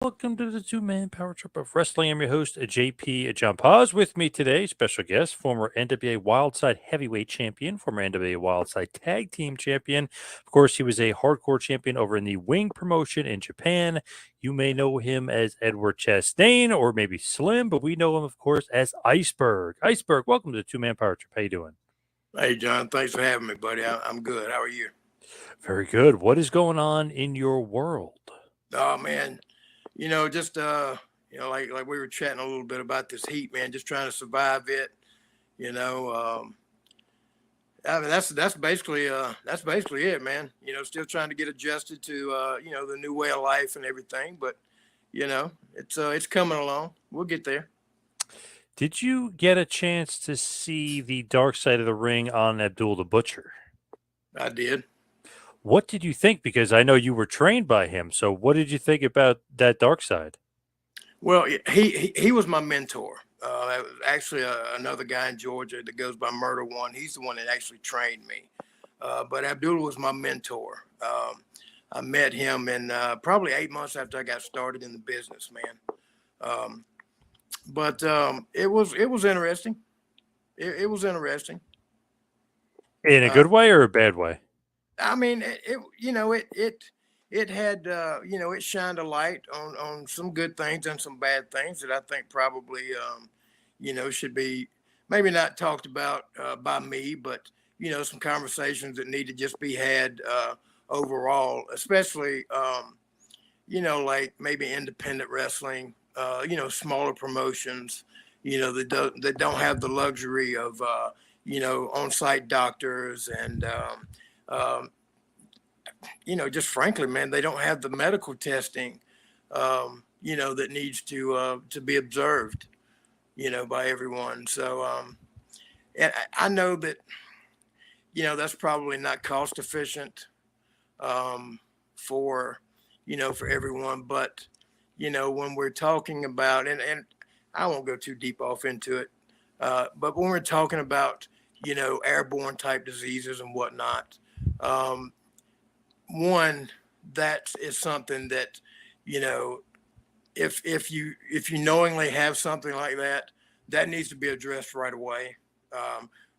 Welcome to the two-man power trip of wrestling. I'm your host, JP John Paz. With me today, special guest, former NWA Wildside Heavyweight Champion, former NWA Wildside Tag Team Champion. Of course, he was a hardcore champion over in the Wing promotion in Japan. You may know him as Edward Chastain or maybe Slim, but we know him, of course, as Iceberg. Iceberg, welcome to the two-man power trip. How you doing? Hey, John, thanks for having me, buddy. I'm good. How are you? Very good. What is going on in your world? Oh man, just like we were chatting a little bit about this heat, man. Just trying to survive it. You know, I mean that's basically it, man. Still trying to get adjusted to the new way of life and everything, but it's coming along. We'll get there. Did you get a chance to see the Dark Side of the Ring on Abdul the Butcher? I did. What did you think? Because I know you were trained by him. So what did you think about that Dark Side? Well, he was my mentor. Actually, another guy in Georgia that goes by Murder One. He's the one that actually trained me. But Abdullah was my mentor. I met him in probably 8 months after I got started in the business, man. But it was interesting. It was interesting. In a Uh, good way or a bad way? I mean, it had it shined a light on some good things and some bad things that I think probably should be maybe not talked about by me, but some conversations that need to just be had overall, especially like maybe independent wrestling, smaller promotions, that don't have the luxury of on-site doctors and um, just frankly, man, they don't have the medical testing, that needs to be observed, by everyone. So, and I know that, that's probably not cost efficient, for, for everyone, but, when we're talking about, and I won't go too deep off into it, but when we're talking about, airborne type diseases and whatnot, um, one that is something that you know if you knowingly have something like that, that needs to be addressed right away,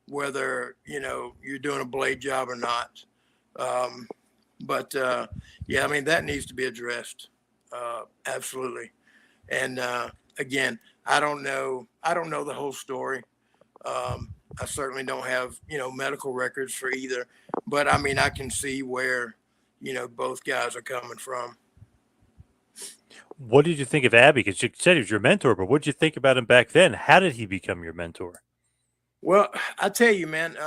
whether you're doing a blade job or not. um, but yeah, I mean that needs to be addressed, absolutely. And again, I don't know the whole story. I certainly don't have medical records for either, but I mean I can see where both guys are coming from. What did you think of Abby? Because you said he was your mentor, but what did you think about him back then? How did he become your mentor? Well, I tell you, man,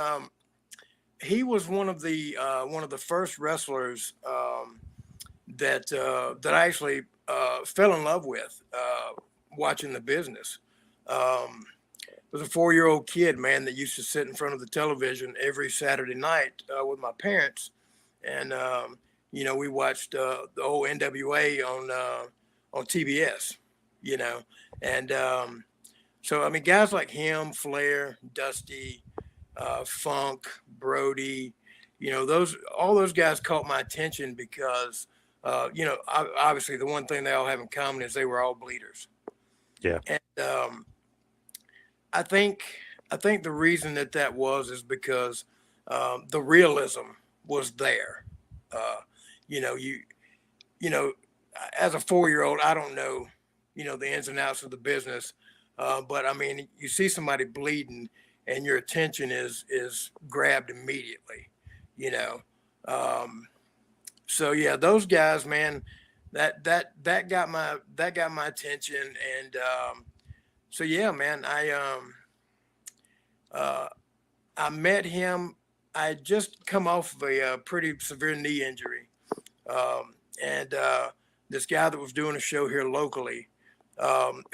he was one of the first wrestlers that I actually fell in love with watching the business. Was a 4-year-old kid, man, that used to sit in front of the television every Saturday night with my parents, and we watched the old NWA on TBS, you know, and so I mean, guys like him, Flair, Dusty, Funk, Brody, those all those guys caught my attention because obviously the one thing they all have in common is they were all bleeders, Yeah. and I think I think the reason that was is because the realism was there. Uh, you you know, as a 4-year-old, I don't know, the ins and outs of the business, but I mean, you see somebody bleeding, and your attention is grabbed immediately, you know. Um, so yeah, those guys, man, that got my attention, and so yeah, man, uh, I met him. I had just come off of a pretty severe knee injury, and this guy that was doing a show here locally,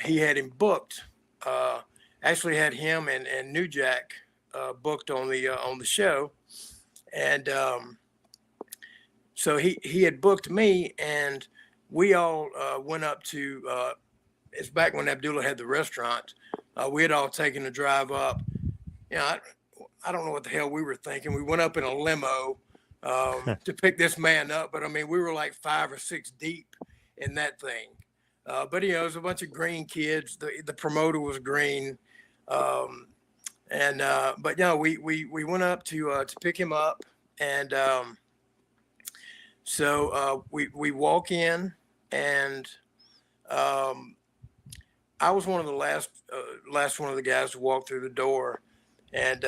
he had him booked. Uh, Actually, had him and New Jack booked on the show, and so he had booked me, and we all went up to. It's back when Abdullah had the restaurant. We had all taken a drive up. I don't know what the hell we were thinking. We went up in a limo to pick this man up, but I mean, we were like 5 or 6 deep in that thing. But it was a bunch of green kids. The promoter was green. Um, and but we went up to pick him up, and we walk in, and um, I was one of the last one of the guys to walk through the door, and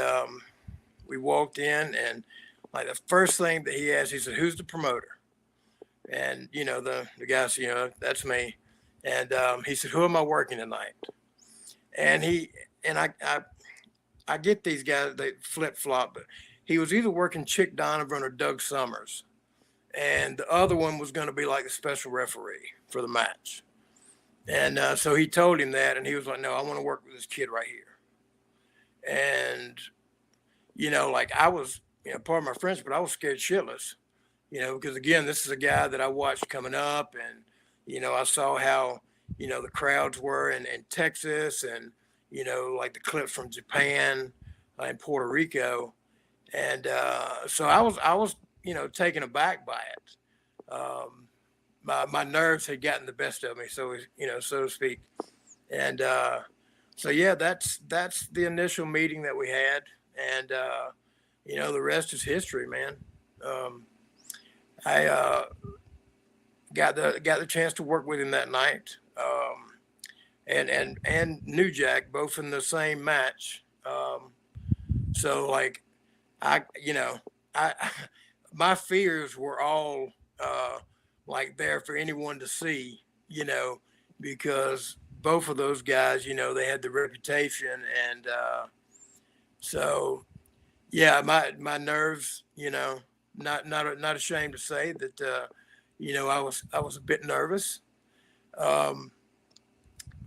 we walked in, and like the first thing that he asked, he said, "Who's the promoter?" And the guy said, "That's me." And he said, "Who am I working tonight?" And I get these guys, they flip flop, but he was either working Chick Donovan or Doug Summers, and the other one was going to be like a special referee for the match. And so he told him that, and he was like, "No, I want to work with this kid right here." And like I was, part of my friendship, but I was scared shitless, because again, this is a guy that I watched coming up, and I saw how the crowds were in Texas, and like the clips from Japan and Puerto Rico, and so I was taken aback by it. My nerves had gotten the best of me, so so to speak, and so yeah, that's the initial meeting that we had, and the rest is history, man. I got the chance to work with him that night, and New Jack both in the same match. So like I I my fears were all like there for anyone to see, because both of those guys, they had the reputation, and so yeah, my nerves, not ashamed to say that, I was a bit nervous, um,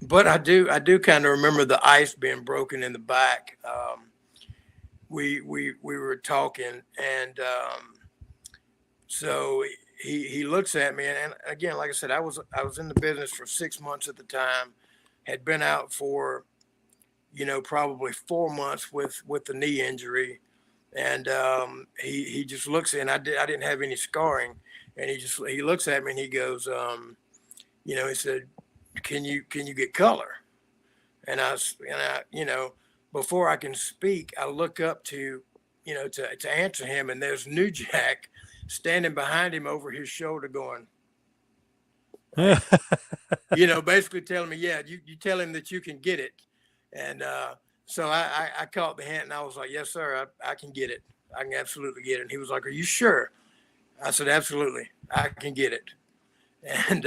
but I do kind of remember the ice being broken in the back. We were talking, and so he looks at me, and again, like I said, I was in the business for 6 months at the time, had been out for probably 4 months with the knee injury, and he just looks at, and I didn't have any scarring, and he looks at me, and he goes, he said, can you get color? And before I can speak, I look up to answer him, and there's New Jack standing behind him over his shoulder, going like, basically telling me, yeah, you tell him that you can get it, and so I caught the hint, and I was like, yes, sir, I can get it. I can absolutely get it. And he was like, are you sure? I said, absolutely, I can get it. And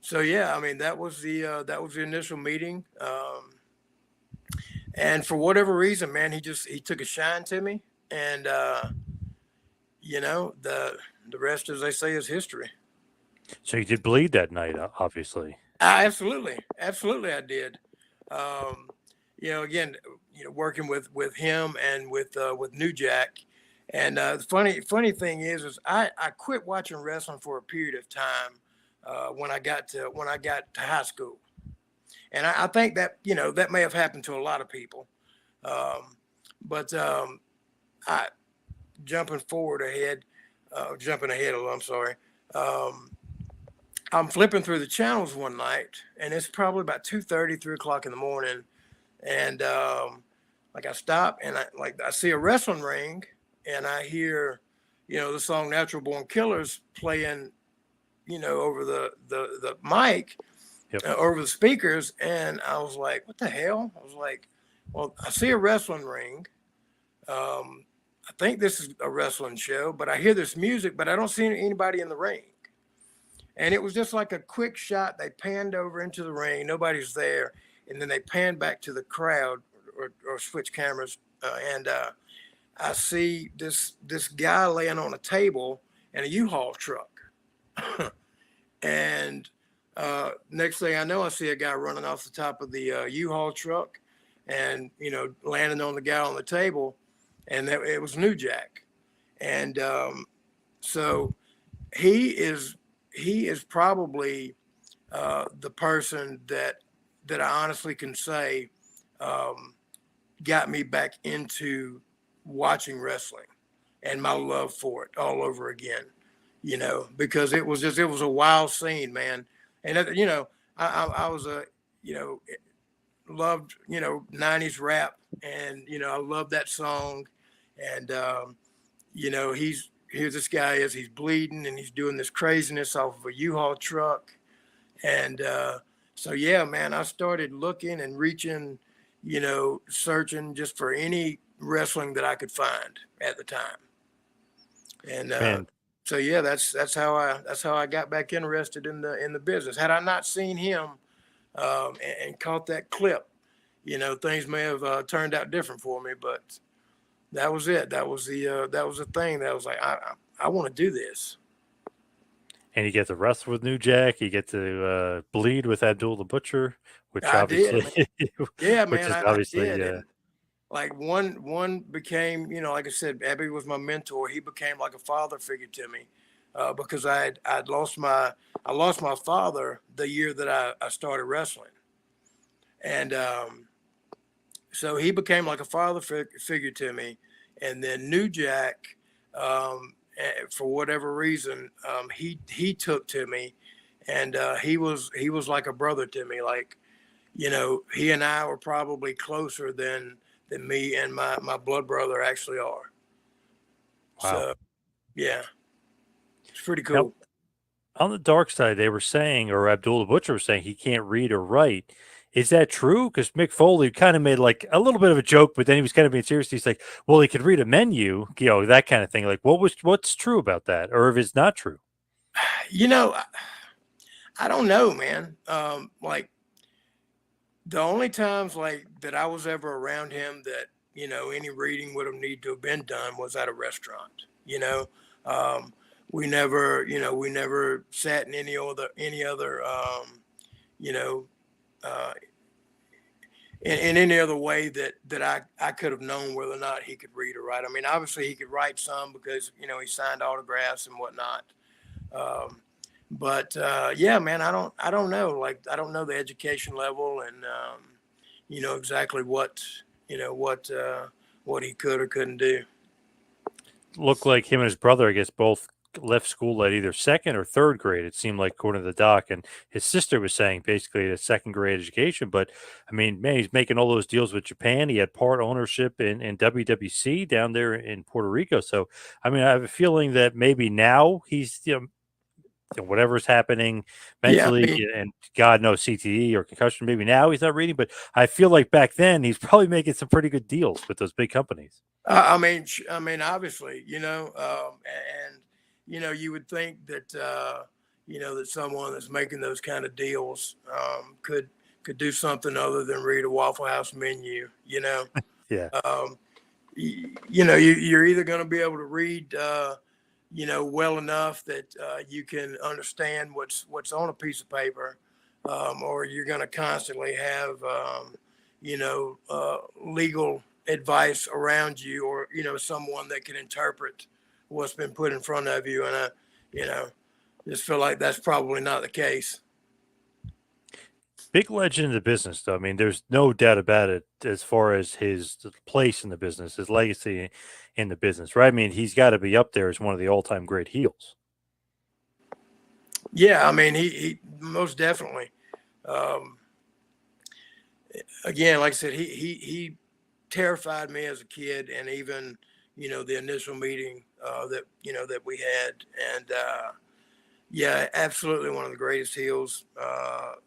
so yeah, I mean that was the initial meeting, and for whatever reason, man, he took a shine to me, and the rest, as they say, is history. So you did bleed that night, obviously. Absolutely, I did. Um, again, working with him and with New Jack, and the funny thing is I quit watching wrestling for a period of time when I got to high school, and I think that that may have happened to a lot of people, but I jumping ahead a little. I'm sorry. Um, I'm flipping through the channels one night, and it's probably about 2:30, 3 o'clock in the morning, and like I stop, and I see a wrestling ring, and I hear, the song "Natural Born Killers" playing, over the mic, Yep. over the speakers, and I was like, "What the hell?" I was like, "Well, I see a wrestling ring. I think this is a wrestling show, but I hear this music, but I don't see anybody in the ring." And it was just like a quick shot. They panned over into the ring, nobody's there, and then they panned back to the crowd, or switch cameras, and I see this guy laying on a table in a U-Haul truck, and next thing I know, I see a guy running off the top of the U-Haul truck, and landing on the guy on the table, and it was New Jack, and so he is probably the person that I honestly can say got me back into watching wrestling and my love for it all over again. Because it was a wild scene, man. And I was a you know loved, 90s rap, and I love that song. And here's this guy is he's bleeding and he's doing this craziness off of a U-Haul truck. And so yeah, man, I started looking and reaching, searching just for any wrestling that I could find at the time. And Man, so yeah, that's how I got back interested in the business. Had I not seen him and caught that clip, things may have turned out different for me. But that was it. That was the thing that was like, I want to do this. and you get to wrestle with New Jack. You get to bleed with Abdul the Butcher, which I did, obviously, man. Yeah, which man, is I obviously, did. And like one became, like I said, Abby was my mentor. He became like a father figure to me, because I lost my father the year that I started wrestling. And so he became like a father figure to me. And then New Jack, for whatever reason, he took to me. And he was like a brother to me. Like, he and I were probably closer than me and my blood brother actually are. wow. So yeah, it's pretty Now, cool. on the dark side, they were saying, or Abdul the Butcher was saying, he can't read or write. Is that true? Because Mick Foley kind of made like a little bit of a joke, but then he was kind of being serious. He's like, "Well, he could read a menu, that kind of thing." Like, what's true about that, or if it's not true? You know, I don't know, man. Like, the only times like that I was ever around him that any reading would have need to have been done was at a restaurant. Um, we never sat in any other you know uh, in any other way that I could have known whether or not he could read or write. I mean, obviously he could write some because he signed autographs and whatnot. Um, but yeah, man, I don't know. Like, I don't know the education level, and exactly what he could or couldn't do. Looked like him and his brother, I guess, both left school at either second or third grade. It seemed like, according to the doc, and his sister was saying basically a second grade education. But I mean, man, he's making all those deals with Japan. He had part ownership in WWC down there in Puerto Rico. So I mean, I have a feeling that maybe now he's whatever's happening Yeah, mentally, and God knows CTE or concussion. Maybe now he's not reading, but I feel like back then he's probably making some pretty good deals with those big companies. I mean, obviously, and you would think that that someone that's making those kind of deals could do something other than read a Waffle House menu. Yeah. Um, you're either going to be able to read, well enough that you can understand what's on a piece of paper, or you're going to constantly have, legal advice around you, or someone that can interpret what's been put in front of you. And I, you know, just feel like that's probably not the case. Big legend in the business, though. I mean, there's no doubt about it as far as his place in the business, his legacy in the business, right? I mean, he's got to be up there as one of the all-time great heels. Yeah, I mean, he most definitely. Um, Again, like I said, he terrified me as a kid, and even the initial meeting that we had. And yeah, absolutely one of the greatest heels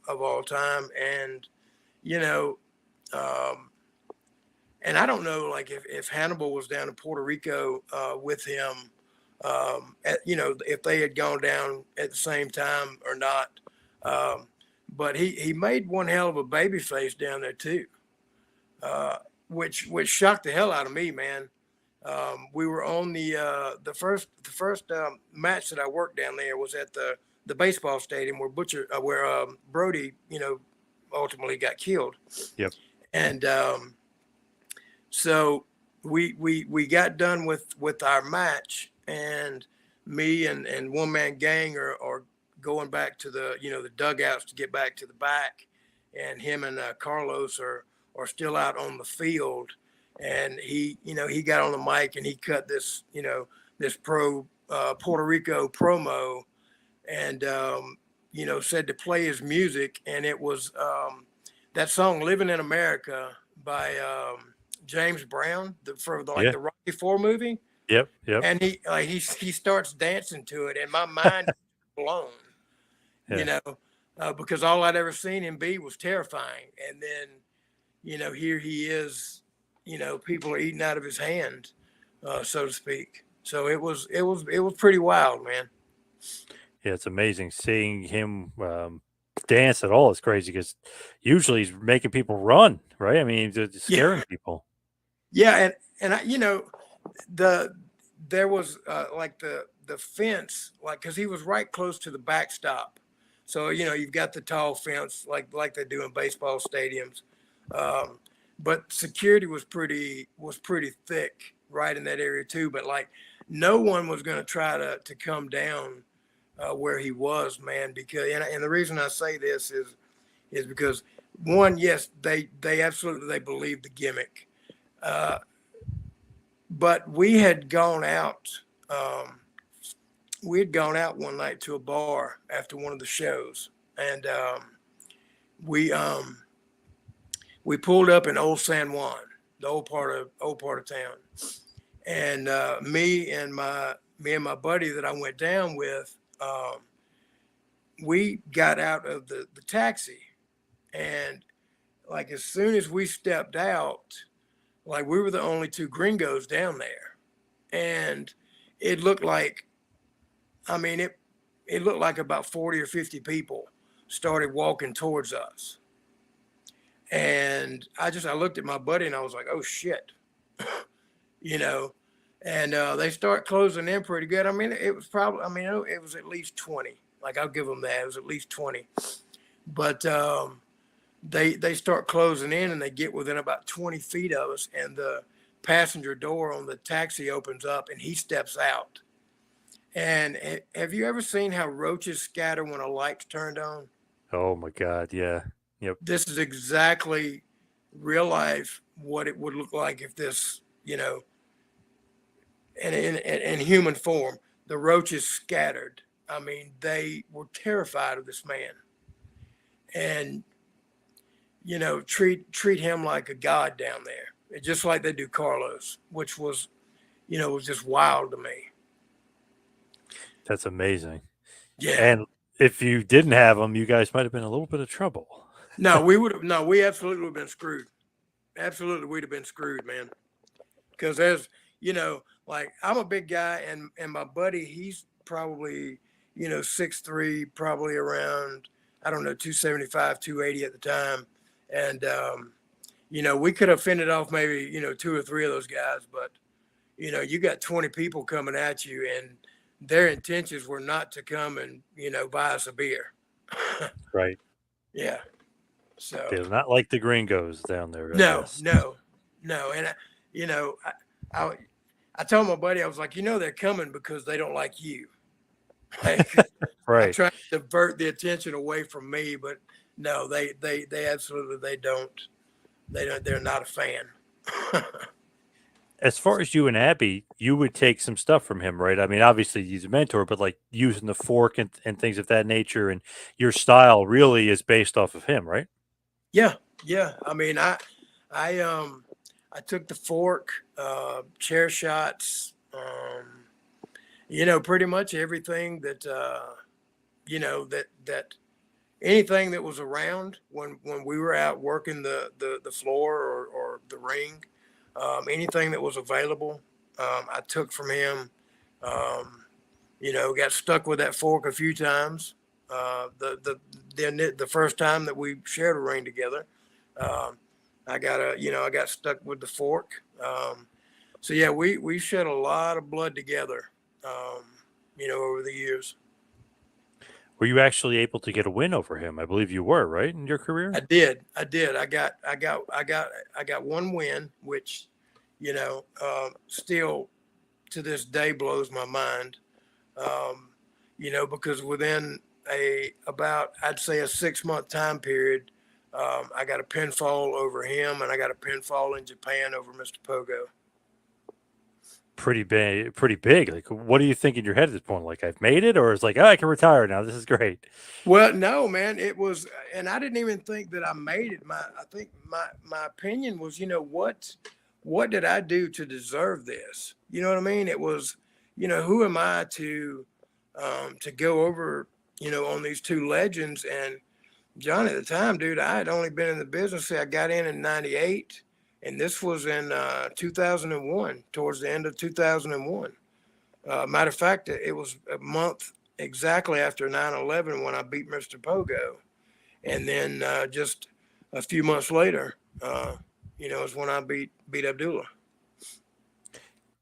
of all time. And you know, um, and I don't know, like, if Hannibal was down in Puerto Rico with him, if they had gone down at the same time or not. Um, but he made one hell of a baby face down there too, uh, which shocked the hell out of me, man. We were on the first match that I worked down there was at the baseball stadium where Brody ultimately got killed. Yep. And so we got done with our match, and me and one man gang are going back to the dugouts to get back to the back, and him and Carlos are still out on the field. And he got on the mic and he cut this pro Puerto Rico promo. And said to play his music, and it was that song "Living in America" by James Brown for Yeah. the Rocky Four movie, Yep. Yep. and he starts dancing to it, and my mind is blown, you Yeah. know, because all I'd ever seen him be was terrifying, and then here he is, people are eating out of his hand, so to speak. So it was pretty wild, man. Yeah. It's amazing seeing him dance at all. It's crazy because usually he's making people run, right? I mean, he's Yeah, scaring people. yeah, and the there was like the fence, like because he was right close to the backstop, so you've got the tall fence like they do in baseball stadiums, um, but security was pretty thick right in that area too. But like no one was going to try to come down where he was, man. Because and the reason I say this is because one, yes, they absolutely they believe the gimmick. Uh, but we had gone out. Um, we had gone out one night to a bar after one of the shows, and we we pulled up in Old San Juan, the old part of town, and me and my buddy that I went down with, we got out of the taxi, and like as soon as we stepped out, like we were the only two gringos down there, and it looked like, I mean, it looked like about 40 or 50 people started walking towards us. And I looked at my buddy and I was like, oh shit, you know, and they start closing in pretty good. I mean, it was probably, I mean, it was at least 20. Like I'll give them that. It was at least 20. But they start closing in and they get within about 20 feet of us, and the passenger door on the taxi opens up and he steps out. And have you ever seen how roaches scatter when a light's turned on? Oh my God. Yeah. Yep. This is exactly real life what it would look like if this, in human form, the roaches scattered. I mean, they were terrified of this man, and treat him like a god down there, just like they do Carlos, which was just wild to me. That's amazing. Yeah. And if you didn't have him, you guys might have been in a little bit of trouble. No, we would have. No, we absolutely would have been screwed. Absolutely, we'd have been screwed, man. Because like I'm a big guy, and my buddy, he's probably 6'3", probably around, I don't know, 275, 280 at the time, and we could have fended off maybe two or three of those guys, but you got 20 people coming at you, and their intentions were not to come and buy us a beer. Right. Yeah. So They're not like the gringos down there, I no, guess. no, no, and you know, I I told my buddy, I was like, they're coming because they don't like you. Like, I Right. try to divert the attention away from me, but no, they absolutely they don't. They're not a fan. As far as you and Abby, you would take some stuff from him, right? I mean, obviously he's a mentor, but like using the fork and things of that nature, and your style really is based off of him, right? Yeah, yeah. I mean, I took the fork, chair shots, pretty much everything that that anything that was around when we were out working the floor or the ring, anything that was available, I took from him. Got stuck with that fork a few times. The first time that we shared a ring together, um, I got stuck with the fork. So yeah, we shed a lot of blood together, over the years. Were you actually able to get a win over him? I believe you were, right, in your career? I did. I got one win, which, still to this day blows my mind. Because within about, I'd say, a 6-month time period, I got a pinfall over him, and I got a pinfall in Japan over Mr. Pogo. pretty big, pretty big. Like, what do you think in your head at this point? Like, I've made it, or it's like, oh, I can retire now. This is great. Well, no, man, it was, and I didn't even think that I made it. I think my opinion was, what did I do to deserve this? You know what I mean? It was, who am I to go over, on these two legends? And John, at the time, dude, I had only been in the business. I got in '98, and this was in 2001, towards the end of 2001. Matter of fact, it was a month exactly after 9/11 when I beat Mr. Pogo. And then just a few months later, is when I beat Abdullah.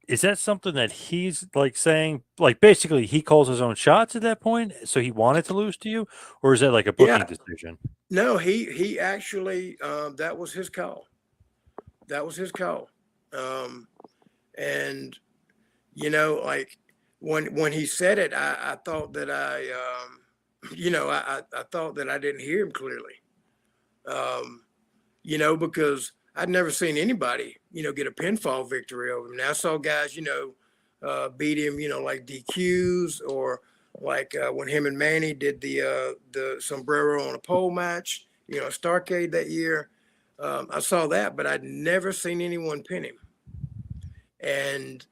Is that something that he's like saying, like basically he calls his own shots at that point? So he wanted to lose to you, or is that like a booking Yeah, decision? no, he actually that was his call. That was his call. And like when he said it, I thought that I thought that I didn't hear him clearly. Because I'd never seen anybody, get a pinfall victory over him. Now I saw guys, beat him, like DQs, or like when him and Manny did the sombrero on a pole match, Starcade that year. I saw that, but I'd never seen anyone pin him. And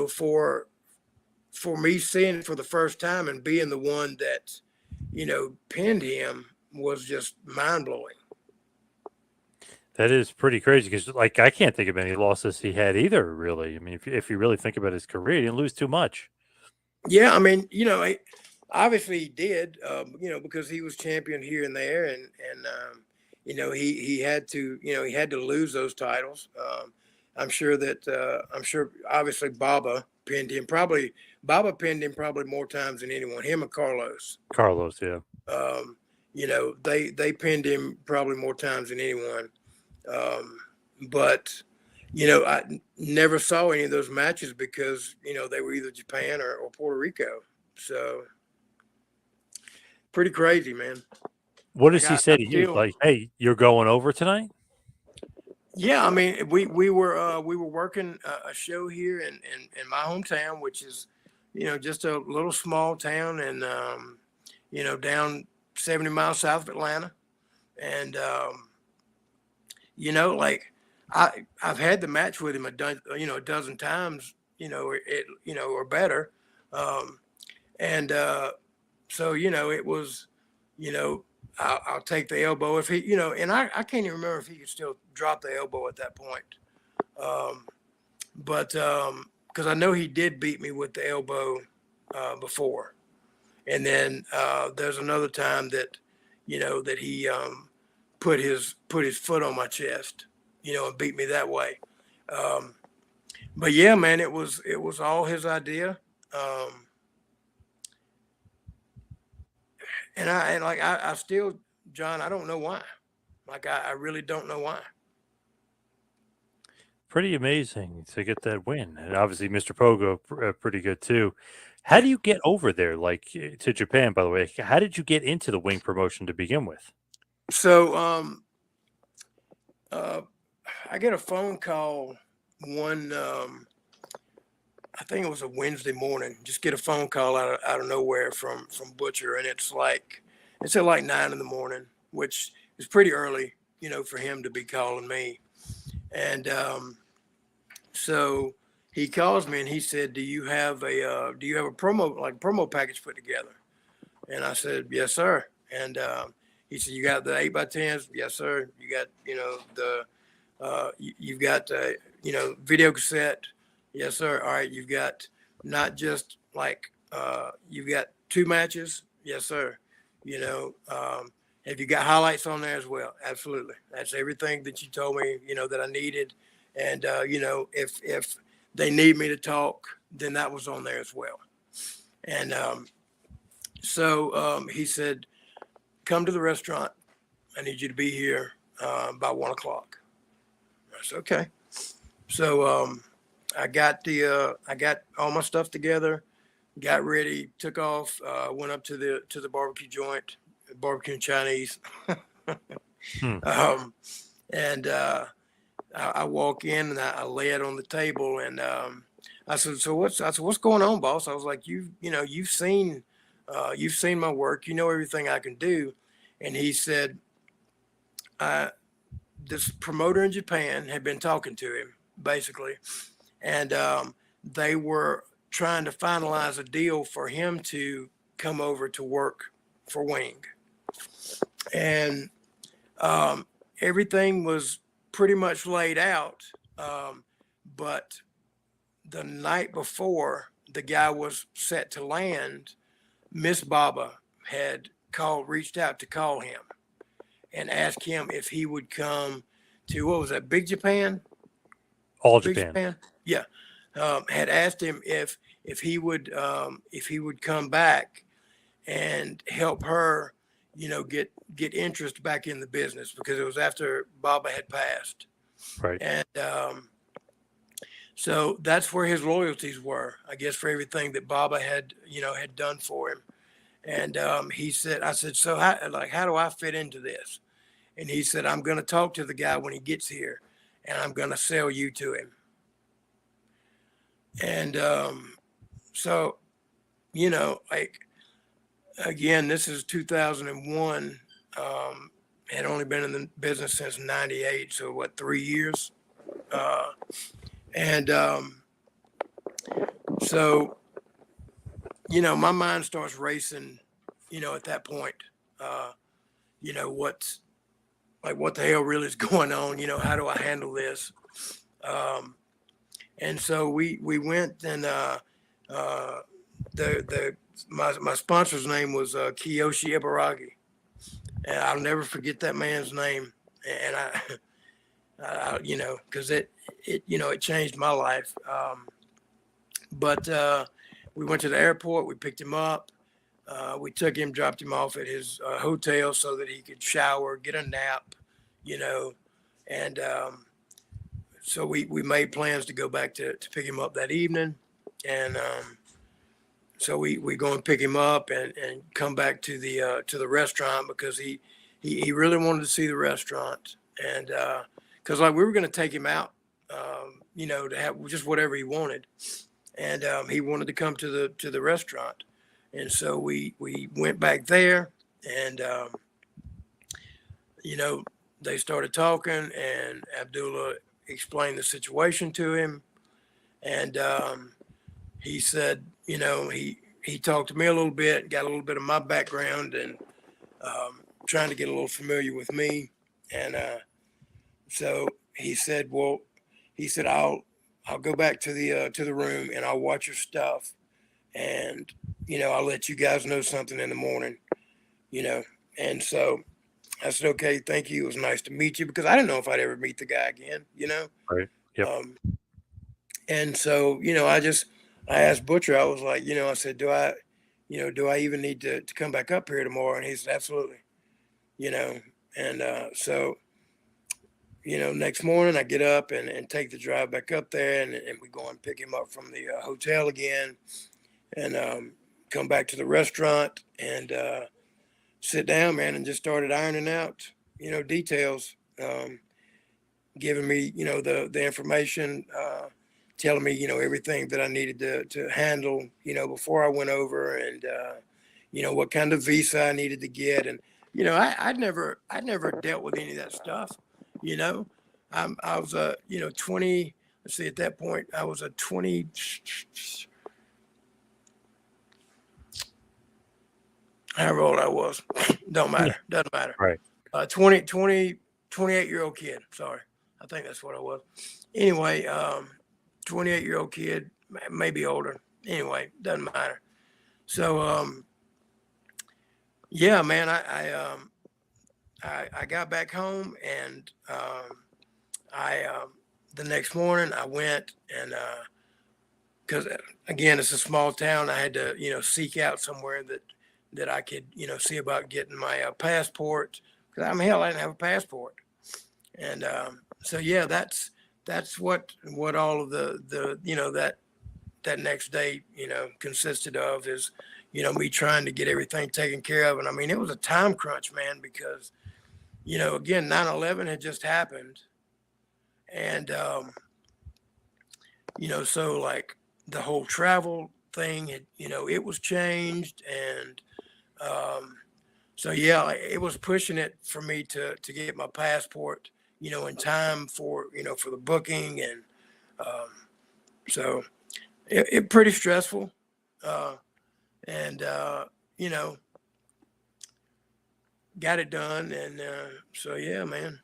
for me seeing it for the first time and being the one that pinned him was just mind blowing. That is pretty crazy because, like, I can't think of any losses he had either. Really, I mean, if you really think about his career, he didn't lose too much. Yeah, I mean, obviously he did, because he was champion here and there, and he had to, he had to lose those titles. I'm sure obviously Baba pinned him probably more times than anyone, him and Carlos. Carlos, yeah. They pinned him probably more times than anyone. But I never saw any of those matches because they were either Japan or Puerto Rico. So pretty crazy, man. What does he say to you? Like, hey, you're going over tonight? Yeah, I mean, we were working a show here in my hometown, which is just a little small town, and down 70 miles south of Atlanta, and like I've had the match with him a dozen times, or better, and so it was, I'll take the elbow if he, and I can't even remember if he could still drop the elbow at that point. But because I know he did beat me with the elbow before. And then there's another time that, that he put his foot on my chest, and beat me that way. But yeah, man, it was all his idea. And I still, John, I don't know why. Like, I really don't know why. Pretty amazing to get that win, and obviously Mr. Pogo pretty good too. How do you get over there, like to Japan? By the way, how did you get into the wing promotion to begin with? So, I get a phone call one, I think it was a Wednesday morning. Just get a phone call out of nowhere from Butcher, and it's at like 9 in the morning, which is pretty early, for him to be calling me. And so he calls me and he said, "Do you have a promo package put together?" And I said, "Yes, sir." And he said, "You got the 8x10s?" "Yes, sir." "You got you've got video cassette?" "Yes, sir." "All right, you've got not just like you've got 2 matches?" "Yes, sir." "Have you got highlights on there as well?" "Absolutely. That's everything that you told me, that I needed. And if they need me to talk, then that was on there as well." And so he said, "Come to the restaurant. I need you to be here by 1:00. I said, "Okay." So I got all my stuff together, got ready, took off, went up to the barbecue joint, barbecue and Chinese. And I walk in and I lay it on the table, and I said, what's going on, boss? I was like, you've seen my work. You know everything I can do. And he said, this promoter in Japan had been talking to him, basically. And they were trying to finalize a deal for him to come over to work for Wing. And everything was pretty much laid out. But the night before the guy was set to land, Miss Baba had reached out to call him and ask him if he would come to, what was that, Big Japan? All Big Japan. Yeah. Had asked him if he would come back and help her, get interest back in the business, because it was after Baba had passed. Right. And so that's where his loyalties were, I guess, for everything that Baba had done for him. And he said, I said, so how do I fit into this? And he said, I'm going to talk to the guy when he gets here, and I'm going to sell you to him. And so, like, again, this is 2001. Had only been in the business since 98. So what, 3 years? And so, my mind starts racing, at that point. What the hell really is going on? How do I handle this? And so we went, and my sponsor's name was Kiyoshi Ibaragi, and I'll never forget that man's name. And I because it changed my life. But we went to the airport. We picked him up. We took him, dropped him off at his hotel so that he could shower, get a nap, and so we made plans to go back to pick him up that evening. And so we go and pick him up and come back to the restaurant, because he really wanted to see the restaurant. And because we were going to take him out, to have just whatever he wanted. And he wanted to come to the restaurant. And so we went back there, and they started talking, and Abdullah explained the situation to him. And he said, he talked to me a little bit, got a little bit of my background, and trying to get a little familiar with me. And so he said, I'll go back to the room, and I'll watch your stuff, and I'll let you guys know something in the morning. And so I said, okay, thank you. It was nice to meet you, because I didn't know if I'd ever meet the guy again. Right. Yep. And so I asked Butcher. I was like, I said, do I even need to come back up here tomorrow? And he said, absolutely. And so next morning I get up and take the drive back up there, and we go and pick him up from the hotel again, and come back to the restaurant, and sit down, man, and just started ironing out, details, giving me, the information, telling me, everything that I needed to handle, before I went over, and, what kind of visa I needed to get. And, I'd never dealt with any of that stuff. I was 20, let's see, at that point, I was a 20, however old I was, don't matter. Doesn't matter. Right. 28-year-old kid. Sorry. I think that's what I was. Anyway, 28-year-old kid, maybe older. Anyway, doesn't matter. So, yeah, man, I got back home, and the next morning I went, and because again, it's a small town, I had to seek out somewhere that I could see about getting my passport, because hell, I didn't have a passport. And so yeah, that's what all of the that next day consisted of, is me trying to get everything taken care of. And I mean, it was a time crunch, man, because again, 9/11 had just happened, and so like the whole travel thing had, it was changed. And so yeah, it was pushing it for me to get my passport, in time for, for the booking. And so it pretty stressful. Uh, and you know, got it done. And so yeah, man.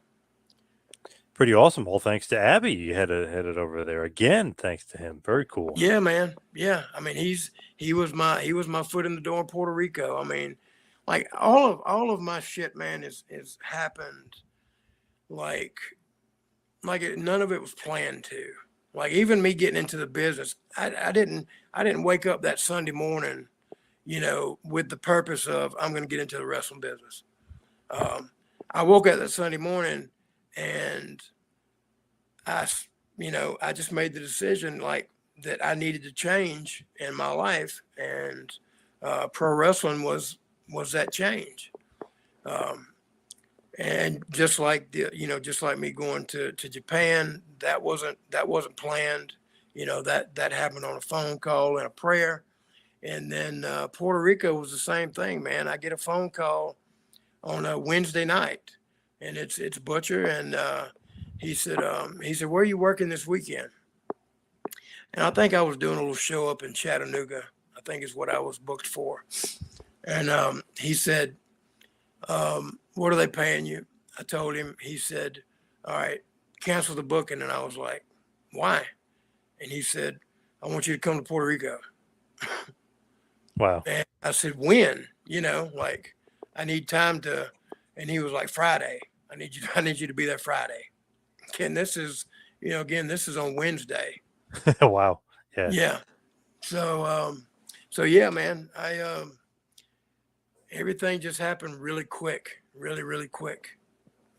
Pretty awesome. Well, thanks to Abby, you headed over there again. Thanks to him. Very cool. Yeah, man. Yeah. I mean, he was my foot in the door in Puerto Rico. I mean, like all of my shit, man, is happened like none of it was planned to. Like even me getting into the business, I didn't wake up that Sunday morning, with the purpose of I'm going to get into the wrestling business. I woke up that Sunday morning and I, I just made the decision like that I needed to change in my life, and pro wrestling was that change. Um, and just like just like me going to Japan, that wasn't planned. That happened on a phone call and a prayer. And then Puerto Rico was the same thing, man. I get a phone call on a Wednesday night, and it's Butcher, and he said, "Where are you working this weekend?" And I think I was doing a little show up in Chattanooga. I think is what I was booked for. And he said, "What are they paying you?" I told him. He said, "All right, cancel the booking." And I was like, "Why?" And he said, "I want you to come to Puerto Rico." Wow. And I said, "When?" Like I need time to. And he was like, "Friday. I need you to be there Friday." Again, this is on Wednesday. Wow. Yeah. Yeah. So yeah, man, everything just happened really quick, really, really quick.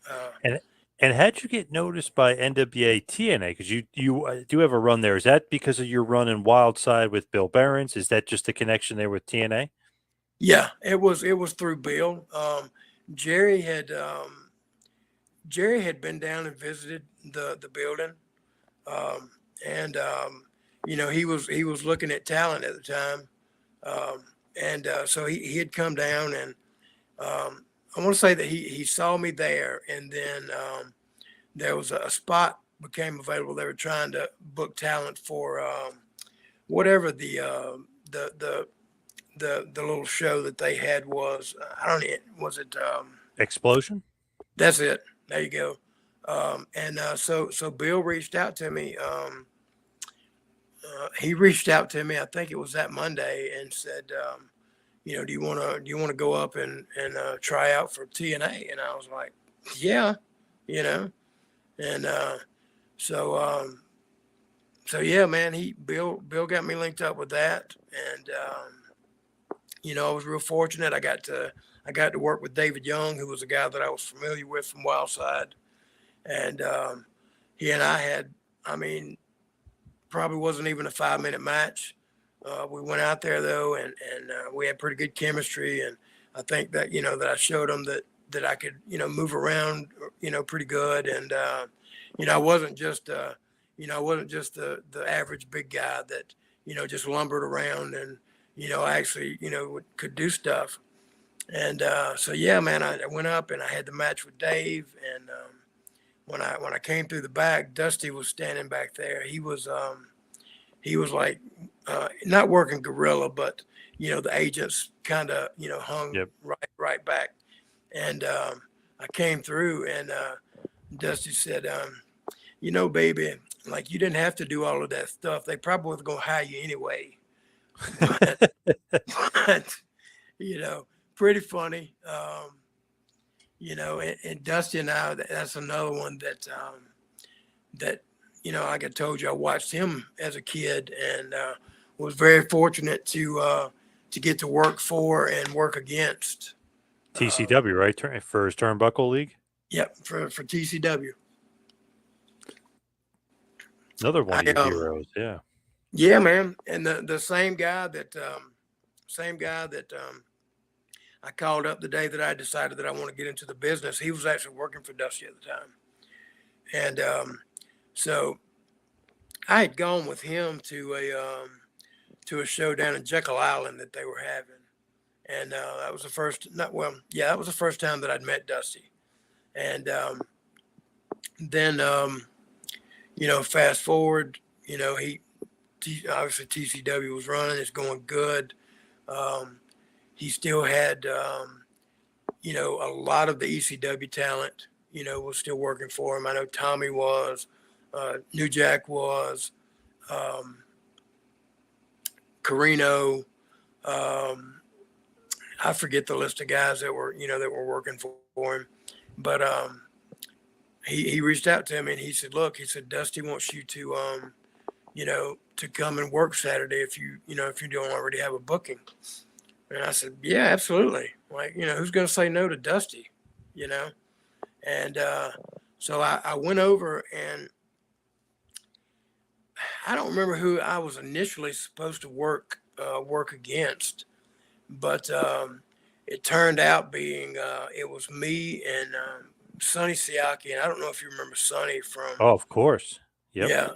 Uh, And and how'd you get noticed by NWA TNA? Because you do have a run there. Is that because of your run in Wildside with Bill Behrens? Is that just a connection there with TNA? yeah, it was through Bill. Jerry had Jerry had been down and visited the building, um, and he was looking at talent at the time, and so he had come down. And I want to say that he saw me there, and then there was a spot became available. They were trying to book talent for whatever the little show that they had was. I don't know. Was it? Explosion? That's it. There you go. And so Bill reached out to me. He reached out to me. I think it was that Monday, and said, do you want to go up and try out for TNA? And I was like, yeah, you know. And so so yeah, man. Bill got me linked up with that, and I was real fortunate. I got to work with David Young, who was a guy that I was familiar with from Wildside, and he and I had, I mean, probably wasn't even a 5-minute match. We went out there though, and we had pretty good chemistry, and I think that that I showed him that I could move around pretty good, and I wasn't just the average big guy that just lumbered around, and I actually could do stuff. And so yeah, man, I went up and I had the match with Dave, and when I came through the back, Dusty was standing back there. He was like not working gorilla, but the agents kind of hung Yep. right back. And I came through, and Dusty said, baby, like you didn't have to do all of that stuff. They probably was gonna hire you anyway. But, but you know, pretty funny. And Dusty and I, that's another one that like I told you, I watched him as a kid, and was very fortunate to get to work for and work against. TCW, right? For his Turnbuckle League. Yep, for TCW. Another one I of your heroes. Yeah. Yeah, man, and the same guy that I called up the day that I decided that I want to get into the business. He was actually working for Dusty at the time, and so I had gone with him to a show down in Jekyll Island that they were having, and that was the first. Not well, yeah, that was the first time that I'd met Dusty, and then fast forward, obviously TCW was running, it's going good. He still had a lot of the ECW talent, was still working for him. I know Tommy was, New Jack was, Carino. I forget the list of guys that were working for him, but he reached out to me and he said, "Look," he said, "Dusty wants you to come and work Saturday if you don't already have a booking." And I said, "Yeah, absolutely. Like, who's going to say no to Dusty, And so I went over, and I don't remember who I was initially supposed to work against, but it turned out being it was me and Sonny Siaki. And I don't know if you remember Sonny from. Oh, of course. Yep. Yeah.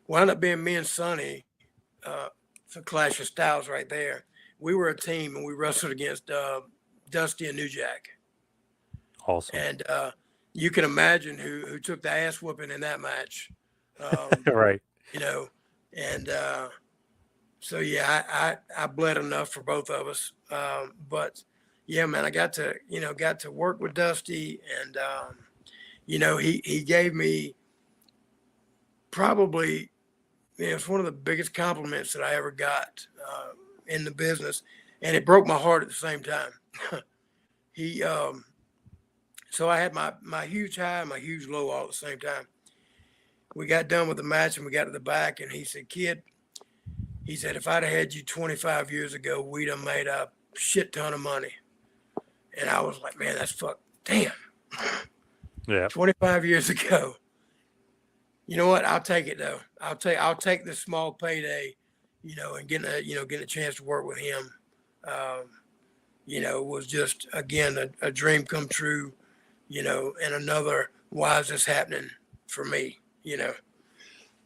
Wound up being me and Sonny. It's a clash of styles right there. We were a team, and we wrestled against Dusty and New Jack. Awesome. And you can imagine who took the ass whooping in that match. Right. And so yeah, I bled enough for both of us. But yeah, man, I got to work with Dusty, and he gave me probably, it's one of the biggest compliments that I ever got in the business, and it broke my heart at the same time. So I had my huge high and my huge low all at the same time. We got done with the match and we got to the back, and he said, "Kid," he said, "if I'd have had you 25 years ago, we'd have made a shit ton of money." And I was like, "Man, that's damn." Yeah. 25 years ago. You know what? I'll take it though. I'll take this small payday, and getting a chance to work with him. Was just again a dream come true, and another why is this happening for me,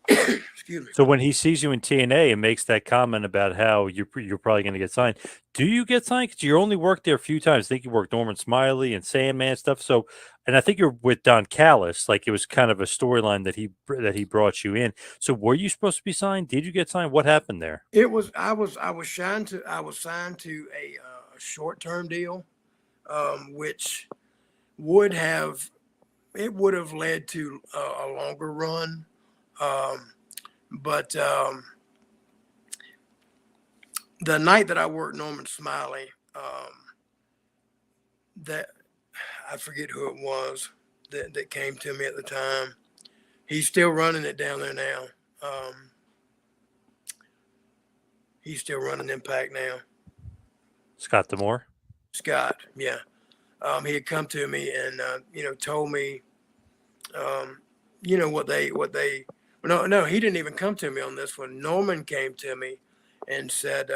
Excuse me. So when he sees you in TNA and makes that comment about how you're probably going to get signed, do you get signed? Because you only worked there a few times. I think you worked Norman Smiley and Sandman stuff. So, and I think you're with Don Callis. Like, it was kind of a storyline that he brought you in. So were you supposed to be signed? Did you get signed? What happened there? I was signed to a short-term deal, which would have led to a longer run. But the night that I worked Norman Smiley, that I forget who it was that came to me at the time. He's still running it down there now. He's still running Impact now. Scott D'Amore? Scott, yeah. He had come to me and told me no, he didn't even come to me on this one. Norman came to me and said,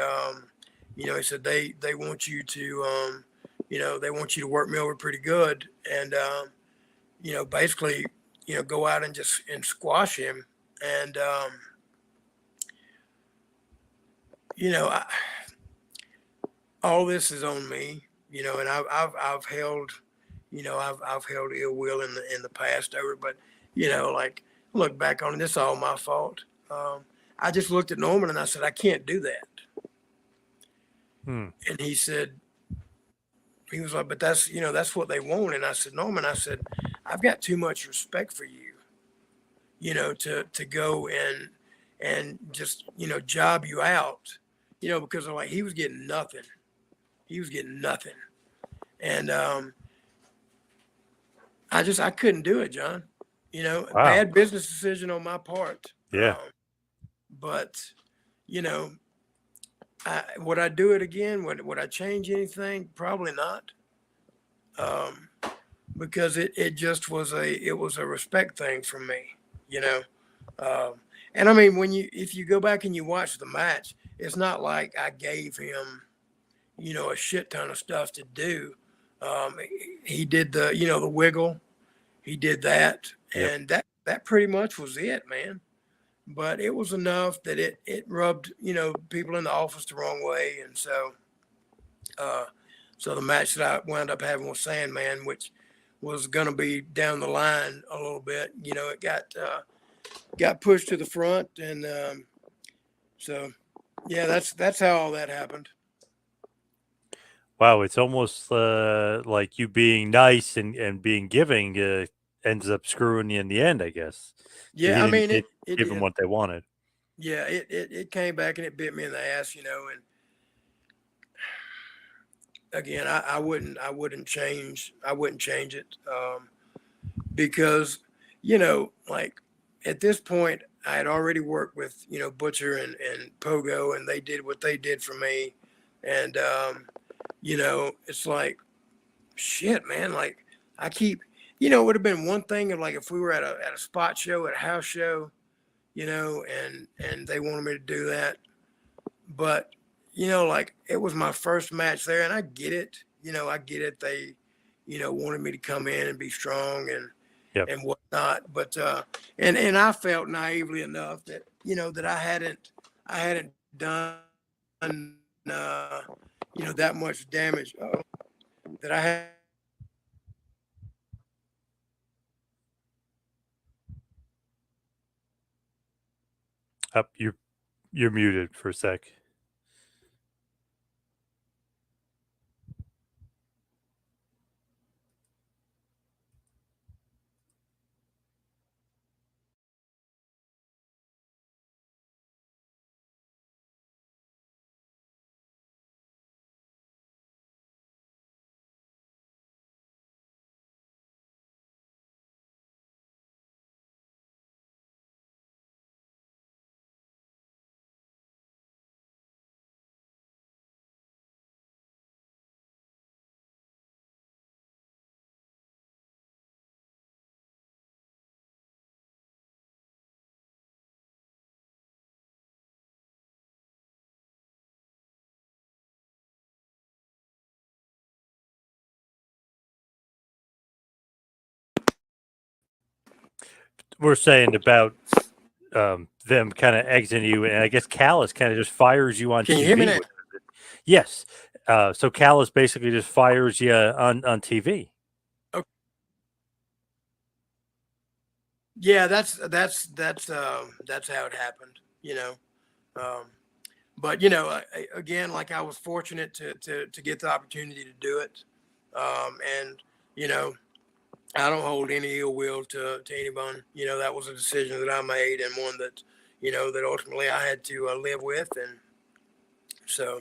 he said they want you to they want you to work me over pretty good, and basically go out and squash him. And all this is on me, and I've held ill will in the past over it, but look back on it, it's all my fault. I just looked at Norman and I said, "I can't do that." And he was like, "But that's what they want." And I said, "Norman," I said, "I've got too much respect for you, to go and just job you out, because he was getting nothing. He was getting nothing, and I couldn't do it, John. Wow. Bad business decision on my part. Yeah. But would I do it again? Would I change anything? Probably not. Because it just was a respect thing for me, and I mean, if you go back and you watch the match, it's not like I gave him, a shit ton of stuff to do. He did the wiggle, he did that. Yep. And that pretty much was it, man. but it was enough that it rubbed people in the office the wrong way, and uh, so the match that I wound up having with Sandman, which was going to be down the line a little bit, it got pushed to the front, and so yeah, that's how all that happened. Wow, it's almost like you being nice and being giving ends up screwing you in the end, I guess. He Yeah, I didn't mean it give them did. what they wanted. Yeah, it came back and it bit me in the ass, and again, I wouldn't change it, because like at this point I had already worked with Butcher and Pogo, and they did what they did for me, and it's like shit, man. Like I keep, it would have been one thing if like if we were at a spot show, at a house show, and they wanted me to do that, but like it was my first match there, and I get it. I get it. They, wanted me to come in and be strong Yep. and whatnot. But and I felt naively enough that that I hadn't done that much damage. That I had. Up, you're muted for a sec. We're saying about them kind of exiting you, and I guess Callis kind of just fires you on Can you hear me TV. now? Yes, so Callis basically just fires you on TV. Okay. Yeah, that's how it happened. Um, but again, like I was fortunate to get the opportunity to do it, and you know, I don't hold any ill will to anyone. That was a decision that I made, and one that that ultimately I had to live with, and so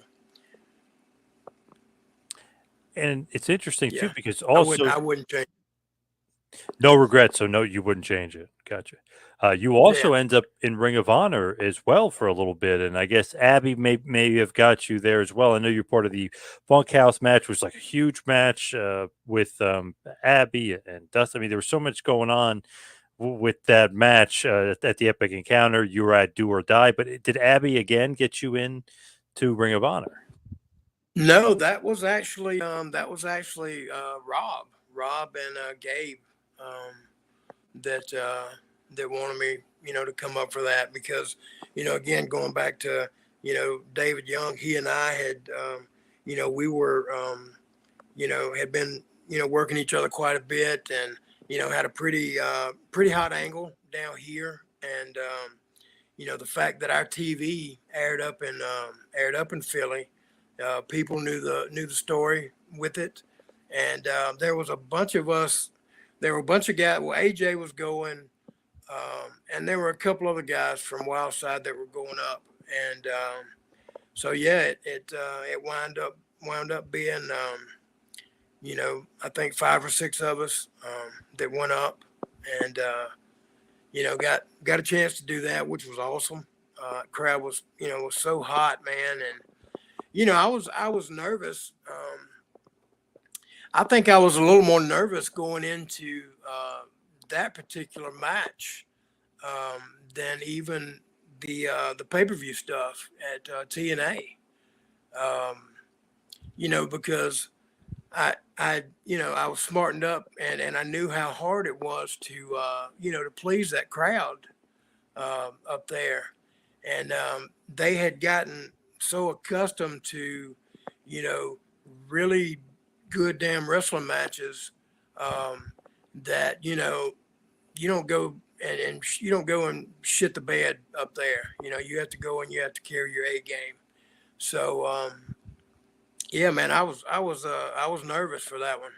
And it's interesting too yeah, because I wouldn't also I wouldn't change. no regrets, so no, you wouldn't change it. Gotcha. You Yeah, also end up in Ring of Honor as well for a little bit, and I guess Abby may have got you there as well. I know you're part of the Bunkhouse match, which was like a huge match with Abby and Dustin. I mean, there was so much going on with that match at the Epic Encounter. You were at Do or Die, but did Abby again get you in to Ring of Honor? no, that was actually Rob and Gabe, um, that wanted me, to come up for that because, again, going back to, David Young, he and I had, we were, had been, working each other quite a bit, and, had a pretty hot angle down here. And, the fact that our TV aired up in Philly, people knew the story with it, and there was a bunch of us. There were a bunch of guys. Well, AJ was going, and there were a couple other guys from Wildside that were going up, and so yeah, it wound up being, I think 5 or 6 of us that went up, and got a chance to do that, which was awesome. Crowd was so hot, man, and I was nervous. I think I was a little more nervous going into that particular match, than even the pay per view stuff at TNA. Um, because I was smartened up, and I knew how hard it was to to please that crowd, up there, and they had gotten so accustomed to, you know, really good damn wrestling matches, um, that you don't go and you don't go and shit the bed up there. You have to go and you have to carry your A game. So yeah, man, I was nervous for that one.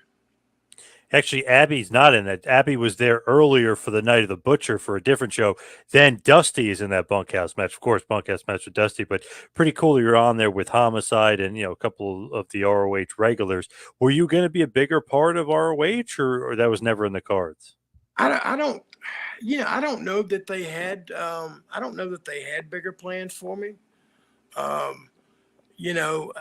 Actually, Abby's not in that. Abby was there earlier for the Night of the Butcher for a different show. Then Dusty is in that bunkhouse match. Of course, bunkhouse match with Dusty, but pretty cool you're on there with Homicide and, a couple of the ROH regulars. Were you going to be a bigger part of ROH, or that was never in the cards? I don't, I don't know that they had, I don't know that they had bigger plans for me. Um, you know,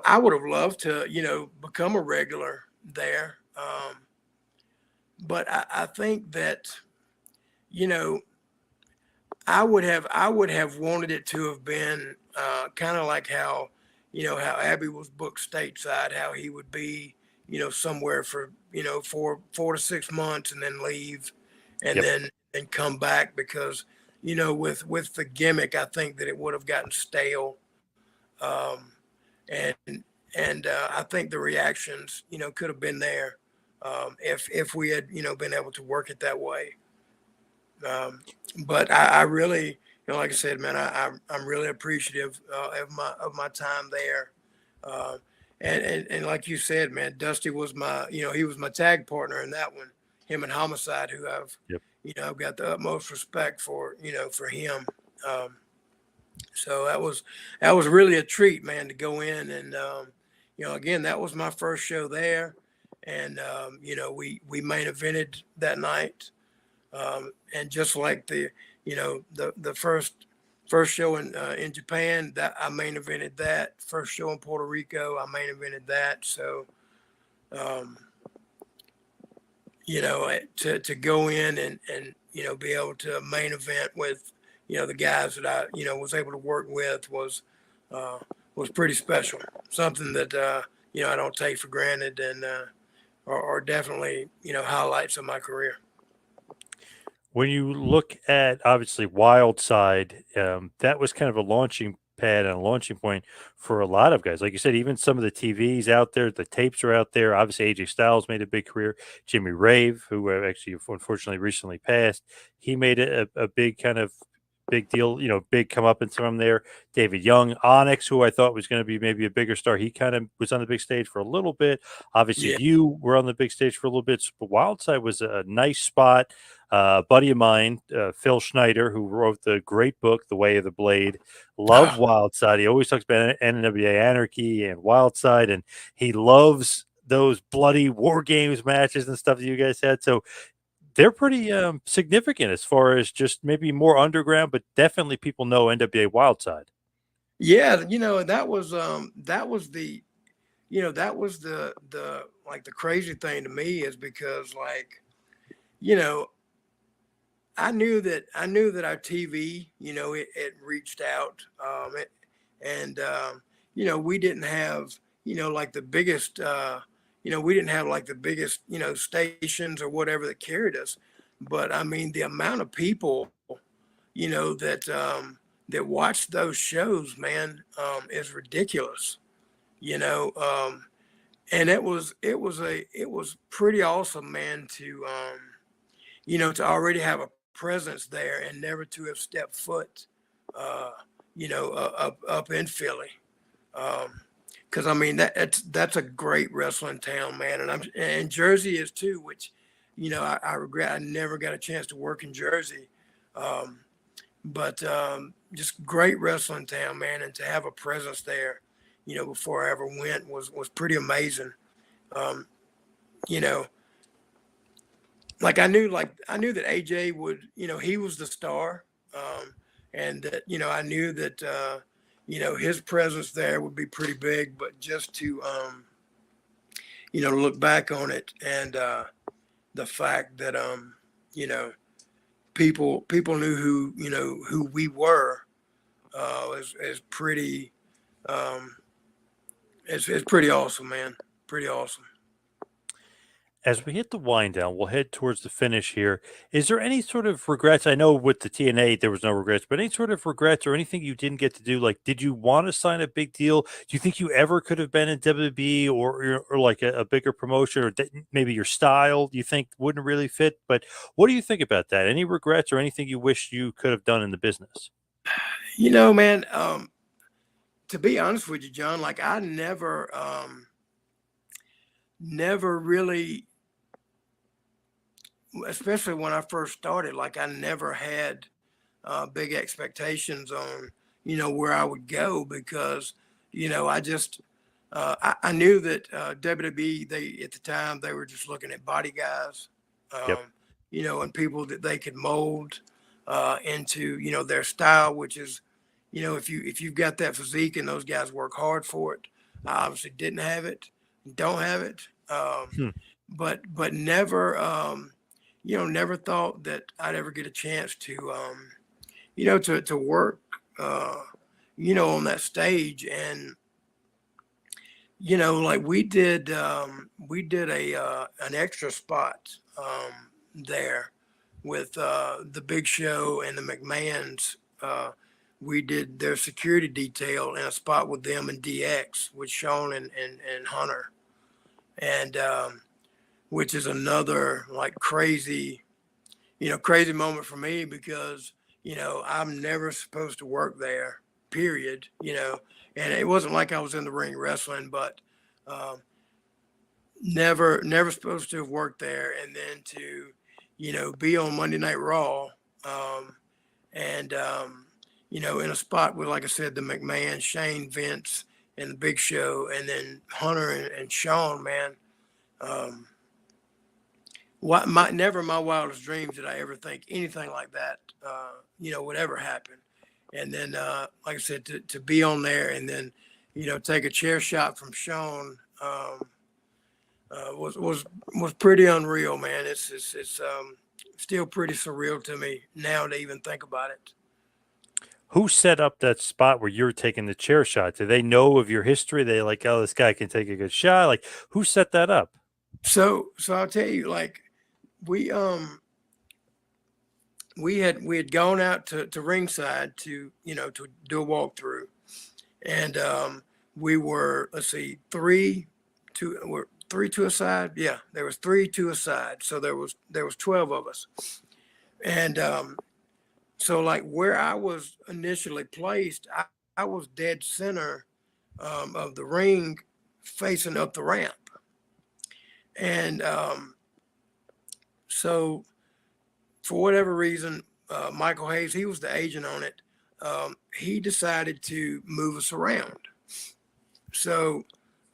I would have loved to, become a regular there. But I think that, you know, I would have wanted it to have been kind of like how, how Abby was booked stateside, how he would be, somewhere for, 4 to 6 months and then leave, and Yep. then and come back because, with the gimmick, I think that it would have gotten stale. Um, and I think the reactions, could have been there, if we had, been able to work it that way. Um, but I really, like I said, man, I'm really appreciative of my time there. Uh, and like you said, man, Dusty was my, he was my tag partner in that one. Him and Homicide, who Yep. I've got the utmost respect for, for him. Um, so that was really a treat, man, to go in and, again, that was my first show there, and we main evented that night, and just like the first show in Japan, that I main evented that. First show in Puerto Rico, I main evented that. So, um, to go in and be able to main event with the guys that I was able to work with uh, was pretty special. Something that I don't take for granted, and are definitely highlights of my career. When you look at obviously Wild Side, that was kind of a launching pad and a launching point for a lot of guys. Like you said, even some of the TVs out there, the tapes are out there. Obviously, AJ Styles made a big career. Jimmy Rave, who actually unfortunately recently passed, he made a big kind of big deal, big come up in from there. David Young, Onyx, who I thought was going to be maybe a bigger star, he kind of was on the big stage for a little bit. Obviously, Yeah, you were on the big stage for a little bit, but Wildside was a nice spot. A buddy of mine, Phil Schneider, who wrote the great book, The Way of the Blade, loved Wildside. He always talks about NWA Anarchy and Wildside, and he loves those bloody war games matches and stuff that you guys had. So they're pretty significant as far as just maybe more underground, but definitely people know NWA Wildside. yeah, that was the like the crazy thing to me is because like you know I knew that our TV, it reached out, and we didn't have, like the biggest, we didn't have like the biggest, stations or whatever that carried us, but I mean the amount of people, that watch those shows, man, is ridiculous, you know, and it was pretty awesome, man, to already have a presence there and never to have stepped foot, uh, up in Philly. Because I mean that's a great wrestling town, man, and Jersey is too. Which, I regret I never got a chance to work in Jersey, um, but just great wrestling town, man, and to have a presence there, before I ever went was pretty amazing. Um, you know, like I knew that AJ would, he was the star, and that I knew that his presence there would be pretty big. But just to look back on it and the fact that you know people knew who we were, is pretty um, it's pretty awesome, man. Pretty awesome. As we hit the wind down, we'll head towards the finish here. Is there any sort of regrets? I know with the TNA there was no regrets, but any sort of regrets or anything you didn't get to do? Like, did you want to sign a big deal? Do you think you ever could have been in WWE or like a bigger promotion, or maybe your style you think wouldn't really fit? But what do you think about that? Any regrets or anything you wish you could have done in the business? Man, to be honest with you, John, like I never really, especially when I first started, like I never had big expectations on, where I would go because, I just, I knew that WWE, at the time, they were just looking at body guys, Yep. and people that they could mold into, their style, which is, if you've got that physique and those guys work hard for it. I obviously didn't have it, don't have it, Hmm. but never, never thought that I'd ever get a chance to, to work, on that stage. And, like we did an extra spot there with the Big Show and the McMahons. We did their security detail in a spot with them and DX with Sean and Hunter. And, which is another like crazy moment for me because, I'm never supposed to work there, period, and it wasn't like I was in the ring wrestling, but never supposed to have worked there. And then to, be on Monday Night Raw, and, in a spot with, like I said, the McMahon, Shane, Vince, and the Big Show, and then Hunter and Sean, man. Never in my wildest dreams did I ever think anything like that, would ever happen. And then, like I said, to be on there and then, take a chair shot from Sean was pretty unreal, man. It's still pretty surreal to me now to even think about it. Who set up that spot where you're taking the chair shot? Do they know of your history? They like, oh, this guy can take a good shot. Like, who set that up? So I'll tell you, like we we had gone out to ringside to to do a walkthrough, and we were, let's see, three to a side. Yeah, there was three to a side, so there was 12 of us. And so like where I was initially placed, I was dead center of the ring, facing up the ramp. And so for whatever reason, Michael Hayes, he was the agent on it. He decided to move us around. So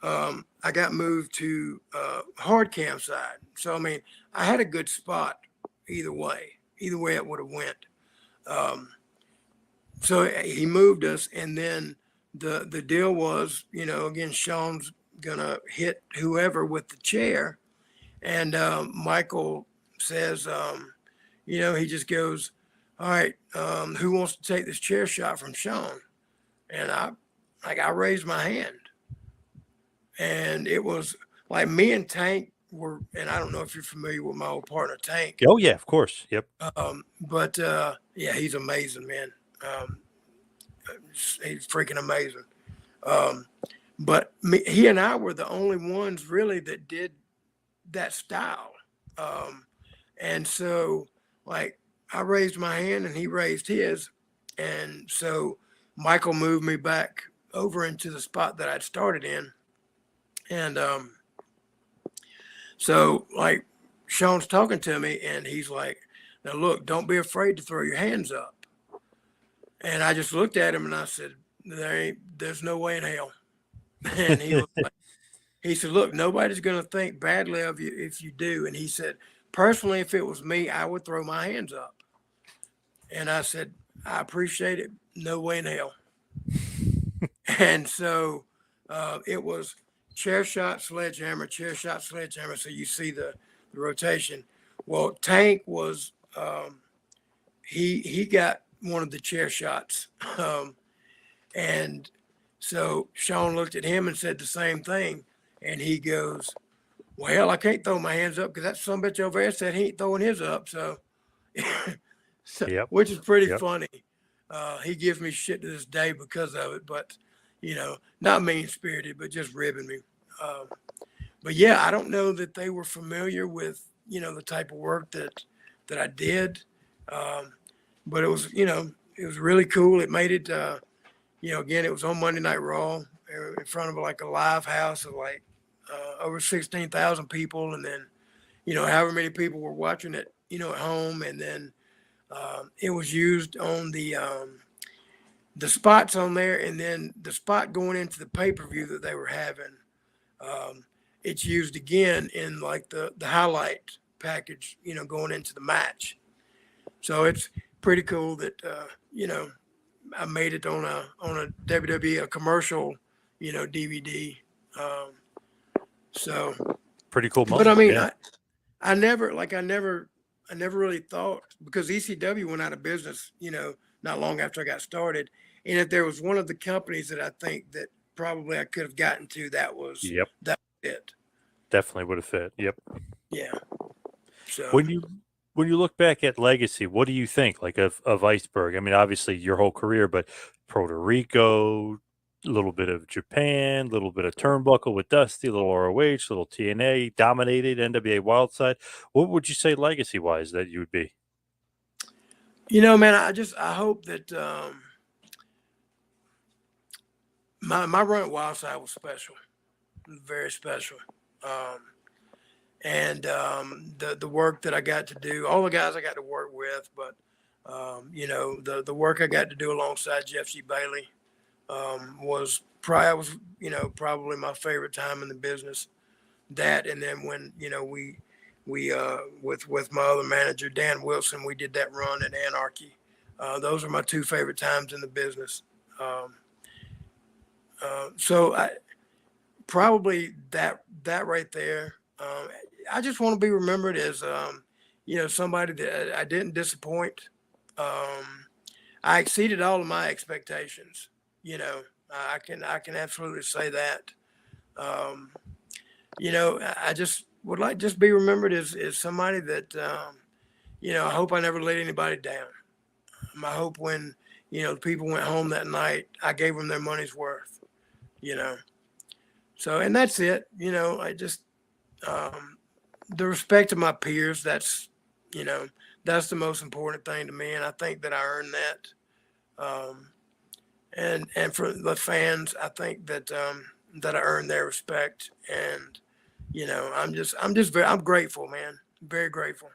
I got moved to hard cam side. So, I mean, I had a good spot either way it would have went. So he moved us, and then the deal was, again, Sean's gonna hit whoever with the chair. And Michael says, he just goes, all right, who wants to take this chair shot from Sean? And I raised my hand, and it was like me and Tank were, and I don't know if you're familiar with my old partner Tank. Oh yeah, of course. Yep. But yeah, he's amazing, man. He's freaking amazing. But he and I were the only ones really that did that style. And so like I raised my hand and he raised his. And so Michael moved me back over into the spot that I'd started in. And so like Sean's talking to me and he's like, now look, don't be afraid to throw your hands up. And I just looked at him and I said, there's no way in hell. And he said, look, nobody's going to think badly of you if you do. And he said, personally, if it was me, I would throw my hands up. And I said, I appreciate it. No way in hell. And so it was chair shot, sledgehammer, chair shot, sledgehammer. So you see the rotation. Well, Tank was, he got one of the chair shots. And so Sean looked at him and said the same thing. And he goes, Well, I can't throw my hands up because that sumbitch over there said he ain't throwing his up. So, Yep. which is pretty Yep. funny. He gives me shit to this day because of it, but not mean spirited, but just ribbing me. But yeah, I don't know that they were familiar with the type of work that I did. But it was it was really cool. It made it again, it was on Monday Night Raw in front of like a live house of like over 16,000 people, and then however many people were watching it at home, and then it was used on the spots on there, and then the spot going into the pay-per-view that they were having. It's used again in like the highlight package, going into the match. So it's pretty cool that I made it on a WWE a commercial DVD. So Pretty cool but I moment. mean Yeah. I never really thought, because ECW went out of business not long after I got started, and if there was one of the companies that I think that probably I could have gotten to, that was Yep. it. Definitely would have fit. Yep. Yeah. So When you look back at legacy, what do you think like of Iceberg? I mean, obviously your whole career, but Puerto Rico, a little bit of Japan, a little bit of Turnbuckle with Dusty, a little ROH, little TNA, dominated NWA Wildside. What would you say legacy wise that you would be? man, I hope that my run at Wildside was special. It was very special. And the work that I got to do, all the guys I got to work with, but the work I got to do alongside Jeff G. Bailey was probably my favorite time in the business. That, and then when we with my other manager Dan Wilson, we did that run at Anarchy. Those are my two favorite times in the business. So I probably that right there. I just want to be remembered as somebody that I didn't disappoint. I exceeded all of my expectations. I can absolutely say that. I just would like just be remembered as somebody that I hope I never let anybody down. I hope when people went home that night, I gave them their money's worth. So, and that's it. I just the respect of my peers. That's the most important thing to me, and I think that I earned that. And for the fans, I think that that I earned their respect, and I'm grateful, man. Very grateful.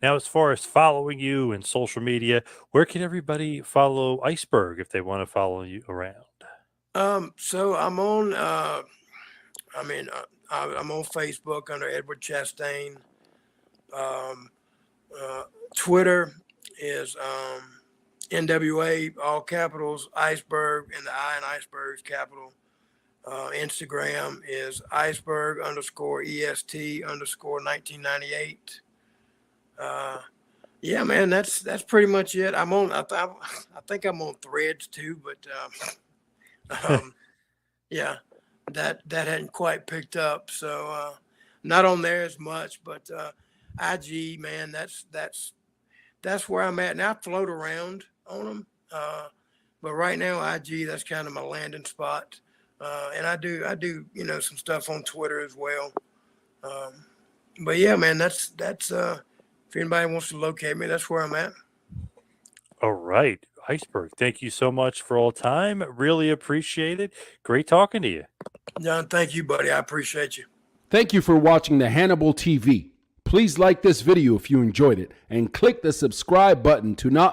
Now, as far as following you and social media, where can everybody follow Iceberg if they want to follow you around? So I'm on. I'm on Facebook under Edward Chastain. Twitter is NWA, all capitals, Iceberg, and the I in Iceberg is capital. Instagram is iceberg_EST_1998. Yeah, man, that's pretty much it. I'm on. I think I'm on Threads too, but yeah, that hadn't quite picked up. So not on there as much, but IG, man, that's where I'm at. Now I float around on them, but right now IG, that's kind of my landing spot. And I do some stuff on Twitter as well. But yeah, man, that's if anybody wants to locate me, that's where I'm at. All right, Iceberg. Thank you so much for all time. Really appreciate it. Great talking to you. John, thank you, buddy. I appreciate you. Thank you for watching the Hannibal TV. Please like this video if you enjoyed it and click the subscribe button to not